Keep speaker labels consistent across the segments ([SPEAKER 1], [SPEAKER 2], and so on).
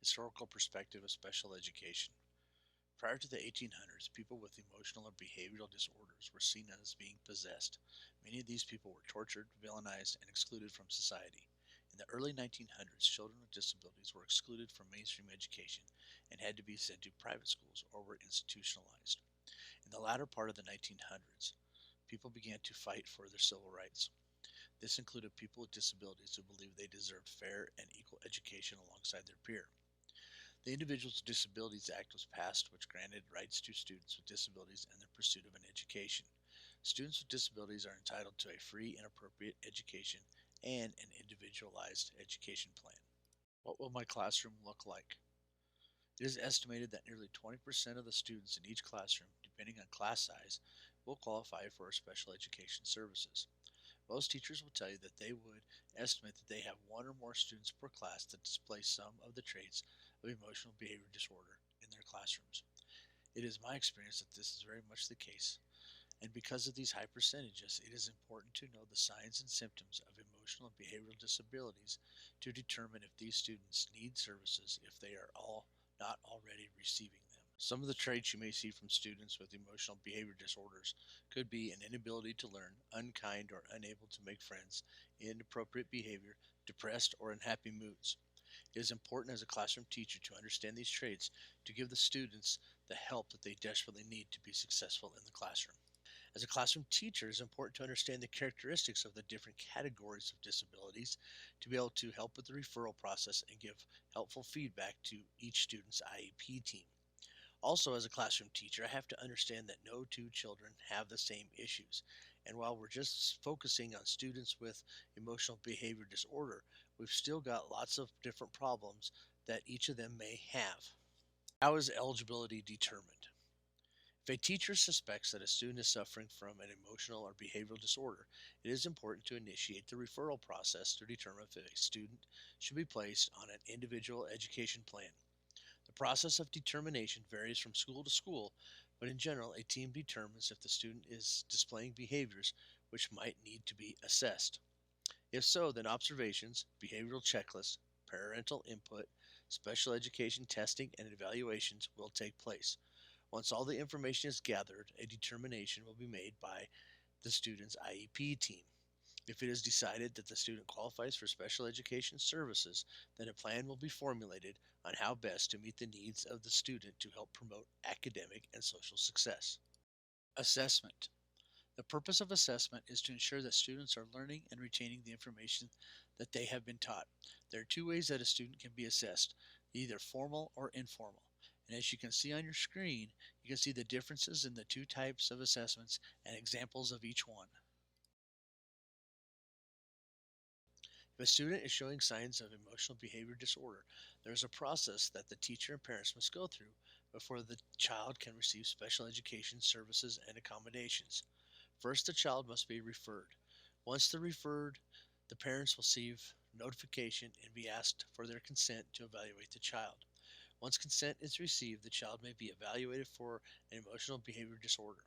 [SPEAKER 1] Historical perspective of special education. Prior to the 1800s, people with emotional or behavioral disorders were seen as being possessed. Many of these people were tortured, villainized, and excluded from society. In the early 1900s, children with disabilities were excluded from mainstream education and had to be sent to private schools or were institutionalized. In the latter part of the 1900s, people began to fight for their civil rights. This included people with disabilities who believed they deserved fair and equal education alongside their peers. The Individuals with Disabilities Act was passed, which granted rights to students with disabilities in the pursuit of an education. Students with disabilities are entitled to a free and appropriate education and an individualized education plan. What will my classroom look like? It is estimated that nearly 20% of the students in each classroom, depending on class size, will qualify for special education services. Most teachers will tell you that they would estimate that they have one or more students per class that display some of the traits of emotional behavior disorder in their classrooms. It is my experience that this is very much the case, and because of these high percentages, it is important to know the signs and symptoms of emotional and behavioral disabilities to determine if these students need services if they are all not already receiving them. Some of the traits you may see from students with emotional behavior disorders could be an inability to learn, unkind or unable to make friends, inappropriate behavior, depressed or unhappy moods. It is important as a classroom teacher to understand these traits to give the students the help that they desperately need to be successful in the classroom. As a classroom teacher, it is important to understand the characteristics of the different categories of disabilities to be able to help with the referral process and give helpful feedback to each student's IEP team. Also, as a classroom teacher, I have to understand that no two children have the same issues. And while we're just focusing on students with emotional behavior disorder, we've still got lots of different problems that each of them may have. How is eligibility determined? If a teacher suspects that a student is suffering from an emotional or behavioral disorder, it is important to initiate the referral process to determine if a student should be placed on an individual education plan. The process of determination varies from school to school, but in general, a team determines if the student is displaying behaviors which might need to be assessed. If so, then observations, behavioral checklists, parental input, special education testing, and evaluations will take place. Once all the information is gathered, a determination will be made by the student's IEP team. If it is decided that the student qualifies for special education services, then a plan will be formulated on how best to meet the needs of the student to help promote academic and social success. Assessment. The purpose of assessment is to ensure that students are learning and retaining the information that they have been taught. There are two ways that a student can be assessed, either formal or informal. And as you can see on your screen, you can see the differences in the two types of assessments and examples of each one. If a student is showing signs of emotional behavior disorder, there is a process that the teacher and parents must go through before the child can receive special education services and accommodations. First, the child must be referred. Once they're referred, the parents will receive notification and be asked for their consent to evaluate the child. Once consent is received, the child may be evaluated for an emotional behavior disorder.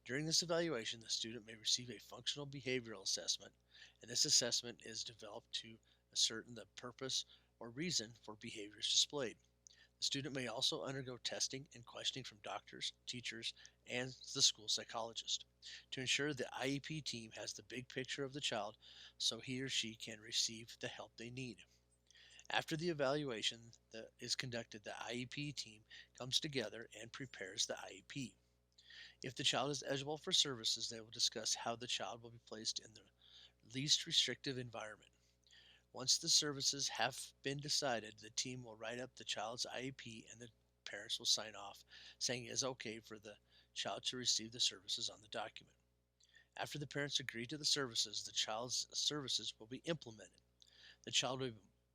[SPEAKER 1] During this evaluation, the student may receive a functional behavioral assessment, and this assessment is developed to ascertain the purpose or reason for behaviors displayed. The student may also undergo testing and questioning from doctors, teachers, and the school psychologist to ensure the IEP team has the big picture of the child so he or she can receive the help they need. After the evaluation that is conducted, the IEP team comes together and prepares the IEP. If the child is eligible for services, they will discuss how the child will be placed in the least restrictive environment. Once the services have been decided, the team will write up the child's IEP and the parents will sign off saying it is okay for the child to receive the services on the document. After the parents agree to the services, the child's services will be implemented. The child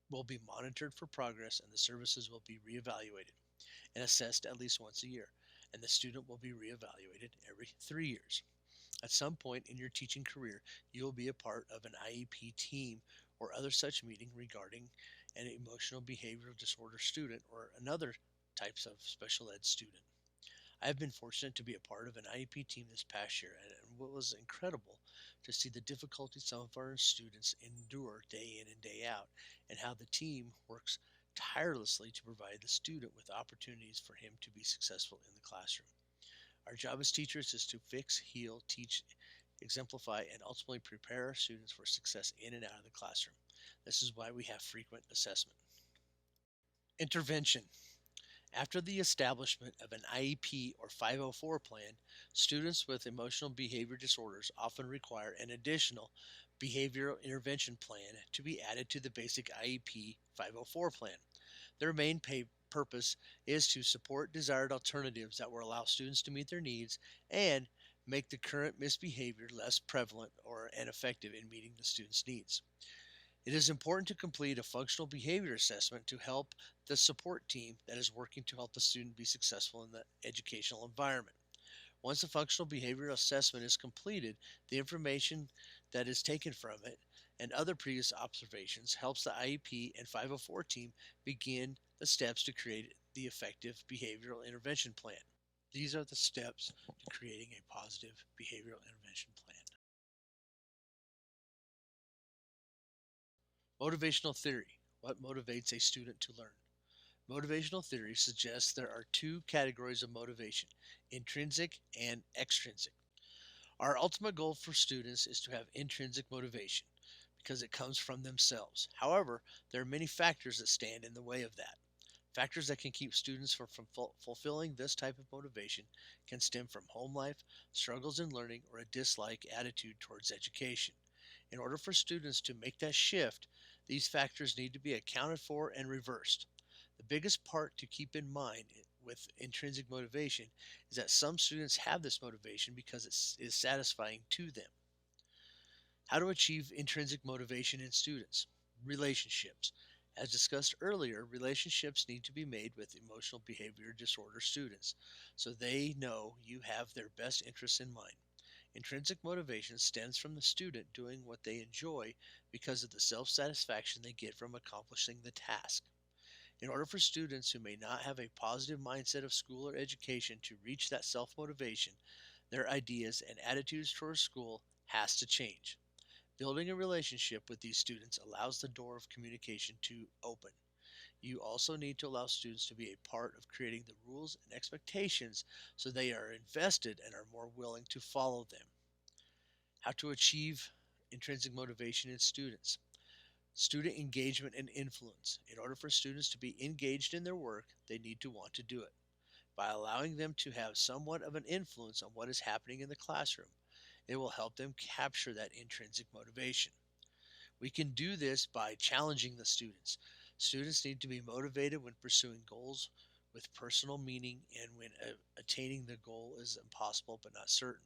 [SPEAKER 1] will be monitored for progress and the services will be reevaluated and assessed at least once a year, and the student will be reevaluated every 3 years. At some point in your teaching career, you will be a part of an IEP team or other such meeting regarding an emotional behavioral disorder student or another types of special ed student. I have been fortunate to be a part of an IEP team this past year, and what was incredible to see the difficulties some of our students endure day in and day out, and how the team works tirelessly to provide the student with opportunities for him to be successful in the classroom. Our job as teachers is to fix, heal, teach, exemplify, and ultimately prepare our students for success in and out of the classroom. This is why we have frequent assessment. Intervention. After the establishment of an IEP or 504 plan, students with emotional behavior disorders often require an additional behavioral intervention plan to be added to the basic IEP 504 plan. Their main purpose is to support desired alternatives that will allow students to meet their needs and make the current misbehavior less prevalent or ineffective in meeting the student's needs. It is important to complete a functional behavior assessment to help the support team that is working to help the student be successful in the educational environment. Once the functional behavior assessment is completed, the information that is taken from it and other previous observations helps the IEP and 504 team begin the steps to create the effective behavioral intervention plan. These are the steps to creating a positive behavioral intervention plan. Motivational theory. What motivates a student to learn? Motivational theory suggests there are two categories of motivation, intrinsic and extrinsic. Our ultimate goal for students is to have intrinsic motivation because it comes from themselves. However, there are many factors that stand in the way of that. Factors that can keep students from fulfilling this type of motivation can stem from home life, struggles in learning, or a dislike attitude towards education. In order for students to make that shift, these factors need to be accounted for and reversed. The biggest part to keep in mind with intrinsic motivation is that some students have this motivation because it is satisfying to them. How to achieve intrinsic motivation in students? Relationships. As discussed earlier, relationships need to be made with emotional behavior disorder students so they know you have their best interests in mind. Intrinsic motivation stems from the student doing what they enjoy because of the self satisfaction they get from accomplishing the task. In order for students who may not have a positive mindset of school or education to reach that self motivation, their ideas and attitudes towards school has to change. Building a relationship with these students allows the door of communication to open. You also need to allow students to be a part of creating the rules and expectations so they are invested and are more willing to follow them. How to achieve intrinsic motivation in students. Student engagement and influence. In order for students to be engaged in their work, they need to want to do it. By allowing them to have somewhat of an influence on what is happening in the classroom, it will help them capture that intrinsic motivation. We can do this by challenging the students. Students need to be motivated when pursuing goals with personal meaning and when attaining the goal is impossible but not certain.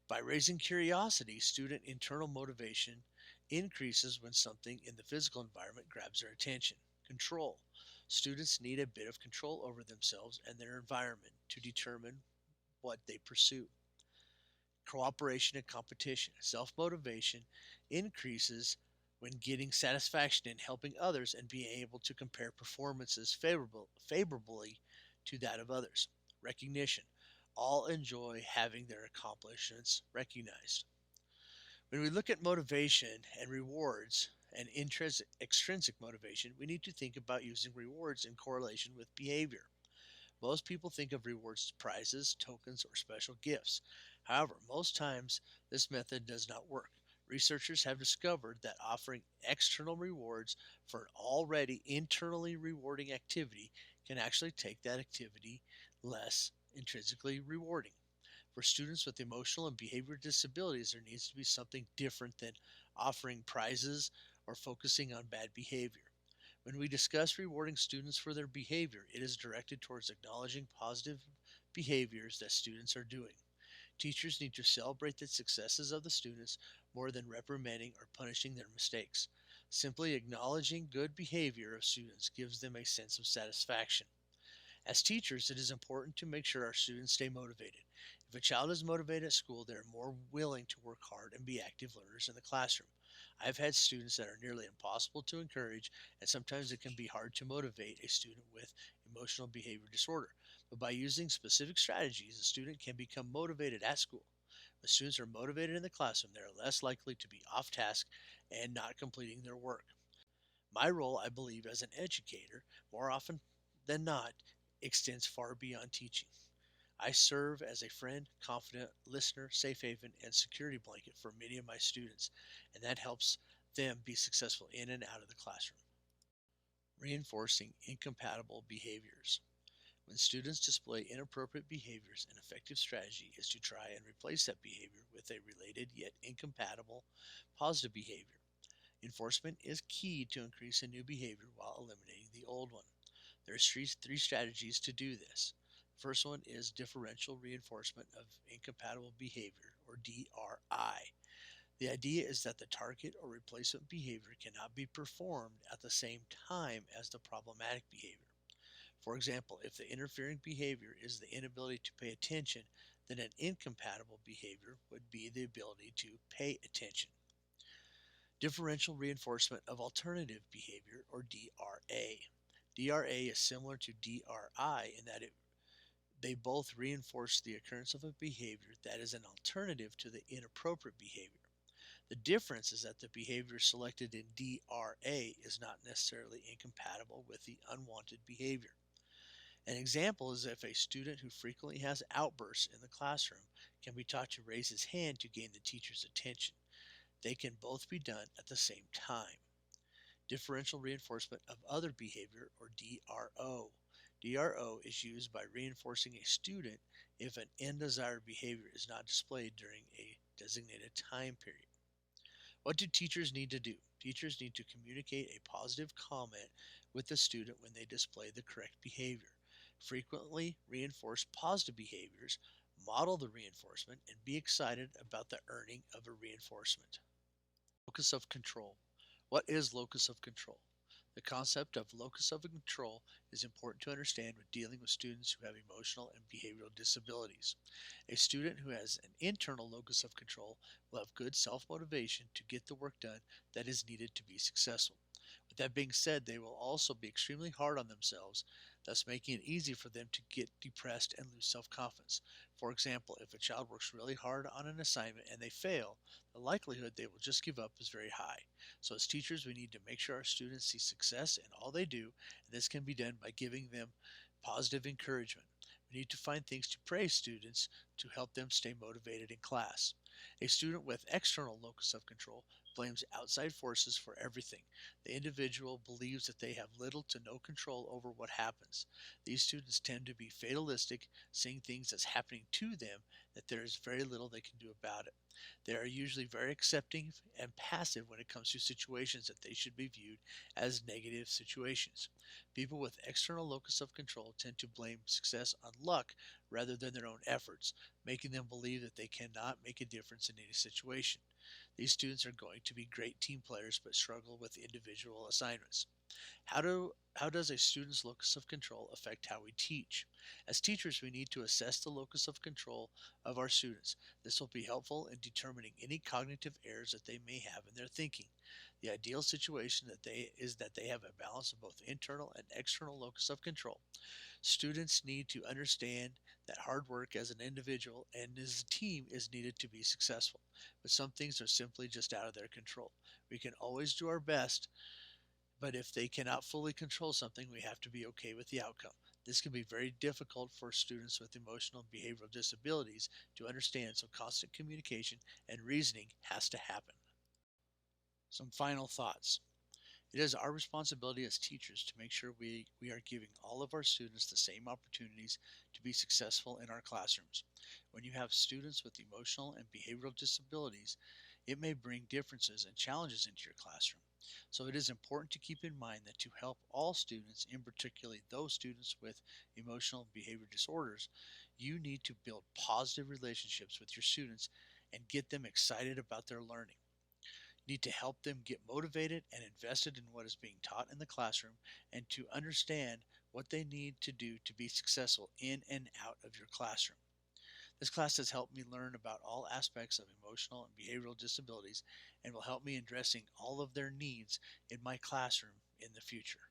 [SPEAKER 1] By raising curiosity, student internal motivation increases when something in the physical environment grabs their attention. Control. Students need a bit of control over themselves and their environment to determine what they pursue. Cooperation and competition. Self motivation increases when getting satisfaction in helping others and being able to compare performances favorably to that of others. Recognition. All enjoy having their accomplishments recognized. When we look at motivation and rewards and extrinsic motivation, we need to think about using rewards in correlation with behavior. Most people think of rewards as prizes, tokens, or special gifts. However, most times this method does not work. Researchers have discovered that offering external rewards for an already internally rewarding activity can actually take that activity less intrinsically rewarding. For students with emotional and behavioral disabilities, there needs to be something different than offering prizes or focusing on bad behavior. When we discuss rewarding students for their behavior, it is directed towards acknowledging positive behaviors that students are doing. Teachers need to celebrate the successes of the students more than reprimanding or punishing their mistakes. Simply acknowledging good behavior of students gives them a sense of satisfaction. As teachers, it is important to make sure our students stay motivated. If a child is motivated at school, they are more willing to work hard and be active learners in the classroom. I've had students that are nearly impossible to encourage, and sometimes it can be hard to motivate a student with emotional behavior disorder. But by using specific strategies, a student can become motivated at school. When students are motivated in the classroom, they are less likely to be off task and not completing their work. My role, I believe, as an educator, more often than not, extends far beyond teaching. I serve as a friend, confidant, listener, safe haven, and security blanket for many of my students, and that helps them be successful in and out of the classroom. Reinforcing incompatible behaviors. When students display inappropriate behaviors, an effective strategy is to try and replace that behavior with a related yet incompatible positive behavior. Enforcement is key to increase a new behavior while eliminating the old one. There are three strategies to do this. The first one is differential reinforcement of incompatible behavior, or DRI. The idea is that the target or replacement behavior cannot be performed at the same time as the problematic behavior. For example, if the interfering behavior is the inability to pay attention, then an incompatible behavior would be the ability to pay attention. Differential reinforcement of alternative behavior, or DRA. DRA is similar to DRI in that they both reinforce the occurrence of a behavior that is an alternative to the inappropriate behavior. The difference is that the behavior selected in DRA is not necessarily incompatible with the unwanted behavior. An example is if a student who frequently has outbursts in the classroom can be taught to raise his hand to gain the teacher's attention. They can both be done at the same time. Differential reinforcement of other behavior, or DRO. DRO is used by reinforcing a student if an undesired behavior is not displayed during a designated time period. What do teachers need to do? Teachers need to communicate a positive comment with the student when they display the correct behavior. Frequently reinforce positive behaviors, model the reinforcement, and be excited about the earning of a reinforcement. Locus of control. What is locus of control? The concept of locus of control is important to understand when dealing with students who have emotional and behavioral disabilities. A student who has an internal locus of control will have good self motivation to get the work done that is needed to be successful. With that being said, they will also be extremely hard on themselves, thus making it easy for them to get depressed and lose self confidence. For example, if a child works really hard on an assignment and they fail, the likelihood they will just give up is very high. So, as teachers, we need to make sure our students see success in all they do, and this can be done by giving them positive encouragement. We need to find things to praise students to help them stay motivated in class. A student with external locus of control blames outside forces for everything. The individual believes that they have little to no control over what happens. These students tend to be fatalistic, seeing things as happening to them that there is very little they can do about it. They are usually very accepting and passive when it comes to situations that they should be viewed as negative situations. People with external locus of control tend to blame success on luck rather than their own efforts, making them believe that they cannot make a difference in any situation. These students are going to be great team players but struggle with individual assignments. How does a student's locus of control affect how we teach? As teachers, we need to assess the locus of control of our students. This will be helpful in determining any cognitive errors that they may have in their thinking. The ideal situation is that they have a balance of both internal and external locus of control. Students need to understand that hard work as an individual and as a team is needed to be successful, but some things are simply just out of their control. We can always do our best, but if they cannot fully control something, we have to be okay with the outcome. This can be very difficult for students with emotional and behavioral disabilities to understand, so constant communication and reasoning has to happen. Some final thoughts. It is our responsibility as teachers to make sure we are giving all of our students the same opportunities to be successful in our classrooms. When you have students with emotional and behavioral disabilities, it may bring differences and challenges into your classroom. So it is important to keep in mind that to help all students, in particularly those students with emotional and behavior disorders, you need to build positive relationships with your students and get them excited about their learning. You need to help them get motivated and invested in what is being taught in the classroom and to understand what they need to do to be successful in and out of your classroom. This class has helped me learn about all aspects of emotional and behavioral disabilities and will help me in addressing all of their needs in my classroom in the future.